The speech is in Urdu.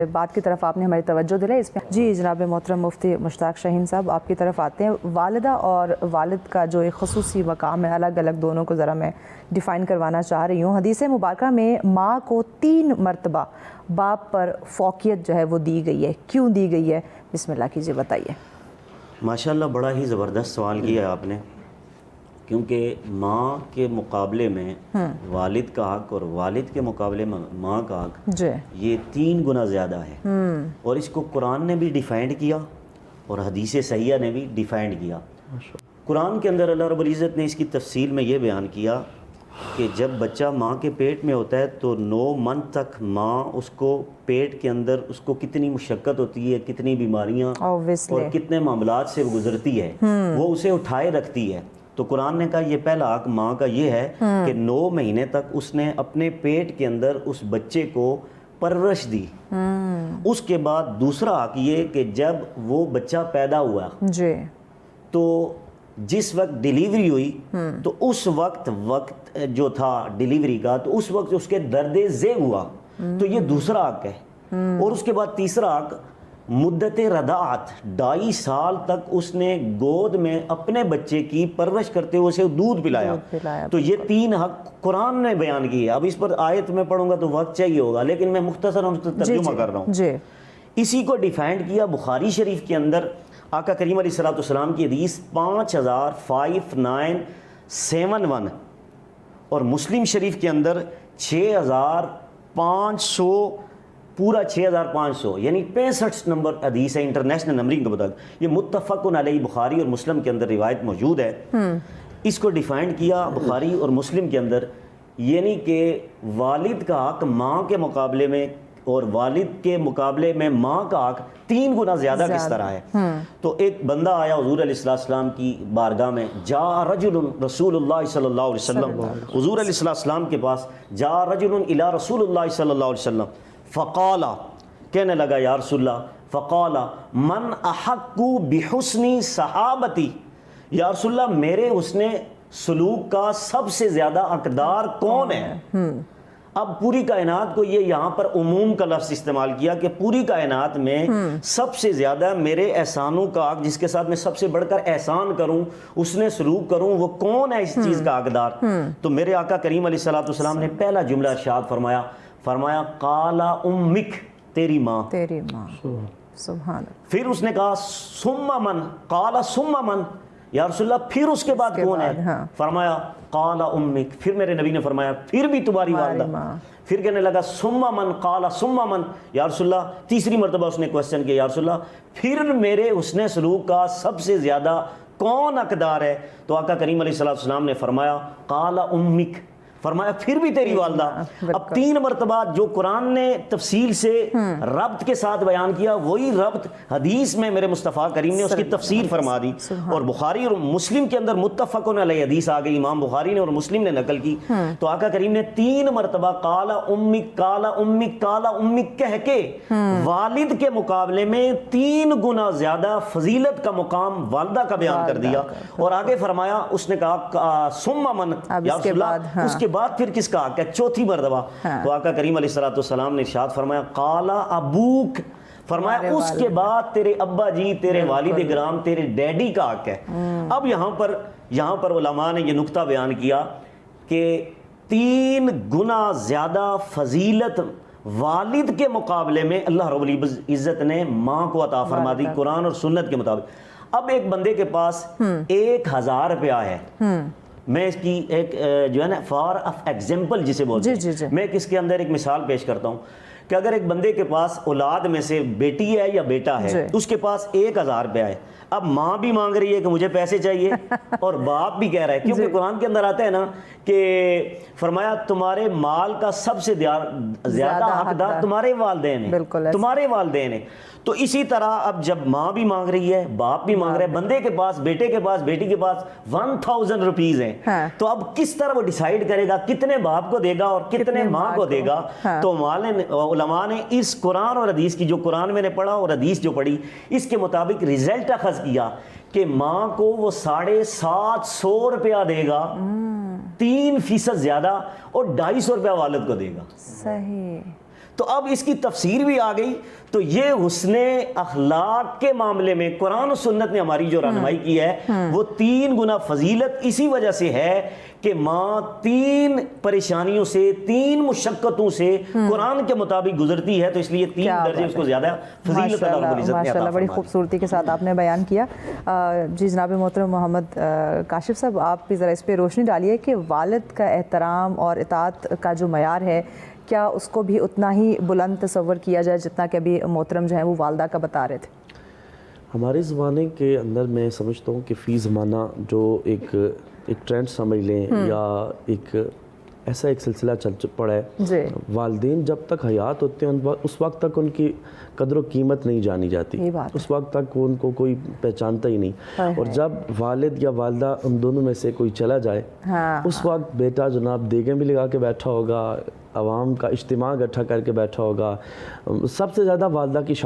بات کی طرف آپ نے ہماری توجہ دلائی اس میں جی جناب محترم مفتی مشتاق شاہین صاحب آپ کی طرف آتے ہیں. والدہ اور والد کا جو ایک خصوصی مقام ہے الگ الگ دونوں کو ذرا میں ڈیفائن کروانا چاہ رہی ہوں. حدیث مبارکہ میں ماں کو 3 مرتبہ باپ پر فوقیت جو ہے وہ دی گئی ہے. کیوں دی گئی ہے؟ بسم اللہ کیجیے بتائیے. ماشاءاللہ بڑا ہی زبردست سوال کیا ہے آپ نے، کیونکہ ماں کے مقابلے میں والد کا حق اور والد کے مقابلے میں ماں کا حق جی یہ 3 گنا زیادہ ہے. اور اس کو قرآن نے بھی ڈیفائنڈ کیا اور حدیث صحیحہ نے بھی ڈیفائنڈ کیا. قرآن کے اندر اللہ رب العزت نے اس کی تفصیل میں یہ بیان کیا کہ جب بچہ ماں کے پیٹ میں ہوتا ہے تو 9 منتھ تک ماں اس کو پیٹ کے اندر اس کو کتنی مشقت ہوتی ہے، کتنی بیماریاں اور کتنے معاملات سے وہ گزرتی ہے، وہ اسے اٹھائے رکھتی ہے. تو قرآن نے کہا یہ پہلا حق ماں کا یہ ہے کہ 9 مہینے تک اس نے اپنے پیٹ کے اندر اس بچے کو پرورش دی. اس کے بعد دوسرا حق یہ کہ جب وہ بچہ پیدا ہوا جی تو جس وقت ڈیلیوری ہوئی تو اس وقت جو تھا ڈیلیوری کا تو اس وقت اس کے درد ذیل ہوا، تو یہ دوسرا حق ہے. اور اس کے بعد تیسرا حق مدت رضاعت، 2.5 سال تک اس نے گود میں اپنے بچے کی پرورش کرتے ہوئے اسے دودھ پلایا. تو یہ 3 حق قرآن نے بیان کیے. اب اس پر آیت میں پڑھوں گا تو وقت چاہیے ہوگا، لیکن میں مختصر ترجمہ کر رہا ہوں. اسی کو ڈیفائنڈ کیا بخاری شریف کے اندر آقا کریم علیہ الصلوۃ والسلام کی حدیث 5571 اور مسلم شریف کے اندر 6500 پورا 6500 یعنی 65 نمبر حدیث ہے انٹرنیشنل نمبرنگ کے مطابق. یہ متفق علیہ بخاری اور مسلم کے اندر روایت موجود ہے. اس کو ڈیفائنڈ کیا بخاری اور مسلم کے اندر، یعنی کہ والد کا حق ماں کے مقابلے میں اور والد کے مقابلے میں ماں کا حق 3 گنا زیادہ کس طرح ہے. تو ایک بندہ آیا حضور علیہ السلام کی بارگاہ میں، جا رجل رسول اللہ صلی اللہ علیہ وسلم، حضور علیہ السلام کے پاس جا رجل الی رسول اللہ صلی اللہ علیہ وسلم فقال، کہنے لگا یا رسول اللہ، فقال من احق بحسن صحابتی، یا رسول اللہ میرے حسن سلوک کا سب سے زیادہ حقدار کون ہے. اب پوری کائنات کو یہ یہاں پر عموم کا لفظ استعمال کیا کہ پوری کائنات میں سب سے زیادہ میرے احسانوں کا حق، جس کے ساتھ میں سب سے بڑھ کر احسان کروں، اس نے سلوک کروں، وہ کون ہے اس چیز کا حقدار. تو میرے آقا کریم علیہ الصلوۃ والسلام نے پہلا جملہ ارشاد فرمایا قال امک، تیری ماں. سبحان اللہ. پھر اس نے کہا ثم من، قال ثم من، یا رسول اللہ پھر اس کے بعد کون ہے؟ فرمایا قال امک. پھر میرے نبی نے فرمایا پھر بھی تمہاری والدہ. پھر کہنے لگا ثم من، قال ثم من، یا رسول اللہ تیسری مرتبہ اس نے کوسچن کیا، یا رسول اللہ پھر میرے حسن سلوک کا سب سے زیادہ کون حقدار ہے؟ تو آقا کریم علیہ السلام نے فرمایا قال امک، فرمایا پھر بھی تیری والدہ. اب 3 مرتبہ جو قرآن نے تفصیل سے ربط کے ساتھ بیان کیا، وہی ربط حدیث میں میرے مصطفیٰ کریم نے اس کی تفسیر فرما دی. اور بخاری اور مسلم کے اندر متفق علیہ حدیث آ گئی، امام بخاری نے اور مسلم نے نقل کی. تو آقا کریم نے 3 مرتبہ قال امک قال امک قال امک کہہ کے والد کے مقابلے میں 3 گنا زیادہ فضیلت کا مقام والدہ کا بیان کر دیا. اور آگے فرمایا، اس نے کہا ثم من، یا رسول اللہ اس کے بعد پھر کس کا حق ہے؟ چوتھی مرتبہ. تو آقا کریم علیہ الصلوۃ والسلام نے ارشاد فرمایا قال ابوک، فرمایا اس کے بعد تیرے ابا جی، تیرے والد گرام، تیرے ڈیڈی کا حق ہے. اب یہاں پر علماء نے یہ نقطہ بیان کیا کہ 3 گنا زیادہ فضیلت والد کے مقابلے میں اللہ رب العزت نے ماں کو عطا فرما دی قرآن اور سنت کے مطابق. اب ایک بندے کے پاس 1000 روپیہ ہے، میں اس کی ایک جو ہے نا فار آف ایگزامپل جسے بولتے ہیں، میں اس کے اندر ایک مثال پیش کرتا ہوں کہ اگر ایک بندے کے پاس اولاد میں سے بیٹی ہے یا بیٹا ہے، اس کے پاس 1000 روپیہ ہے. اب ماں بھی مانگ رہی ہے کہ مجھے پیسے چاہیے اور باپ بھی کہہ رہا ہے، کیونکہ قرآن کے اندر آتا ہے نا کہ فرمایا تمہارے مال کا سب سے زیادہ حقدار تمہارے والدین ہیں، تمہارے والدین ہیں. تو اسی طرح اب جب ماں بھی مانگ رہی ہے، باپ بھی مانگ رہا ہے، بندے کے پاس، بیٹے کے پاس، بیٹی کے پاس 1000 روپیز ہیں، تو اب کس طرح وہ ڈیسائیڈ کرے گا کتنے باپ کو دے گا اور کتنے ماں کو دے گا؟ تو علماء نے اس قرآن اور حدیث کی، جو قرآن میں نے پڑھا اور حدیث جو پڑھی، اس کے مطابق رزلٹ اخذ کیا کہ ماں کو وہ 750 روپیہ دے گا، 3% زیادہ، اور 250 روپیہ والد کو دے گا. صحیح. تو اب اس کی تفسیر بھی آ گئی. تو یہ حسن اخلاق کے معاملے میں قرآن و سنت نے ہماری جو رہنمائی کی ہے وہ 3 گنا فضیلت اسی وجہ سے ہے کہ ماں 3 پریشانیوں سے 3 مشقتوں سے قرآن کے مطابق گزرتی ہے, تو اس لیے 3 درجے اس کو زیادہ فضیلت اللہ رب العزت نے عطا ماشاءاللہ بڑی فرمائی. خوبصورتی کے ساتھ آپ نے بیان کیا. جی جناب محترم محمد کاشف صاحب, آپ بھی ذرا اس پہ روشنی ڈالیے کہ والد کا احترام اور اطاعت کا جو معیار ہے کیا اس کو بھی اتنا ہی بلند تصور کیا جائے جتنا کہ ابھی محترم جو ہیں وہ والدہ کا بتا رہے تھے؟ ہمارے زمانے کے اندر میں سمجھتا ہوں کہ فی زمانہ جو ایک ٹرینڈ سمجھ لیں یا ایک ایسا ایک سلسلہ چل پڑا ہے, جی والدین جب تک حیات ہوتے ہیں اس وقت تک ان کی قدر و قیمت نہیں جانی جاتی, اس وقت تک ان کو کوئی پہچانتا ہی نہیں, اور جب والد یا والدہ ان دونوں میں سے کوئی چلا جائے اس وقت بیٹا جناب دیگیں بھی لگا کے بیٹھا ہوگا, عوام کا اجتماع اکٹھا کر کے بیٹھا ہوگا, سب سے زیادہ والدہ کی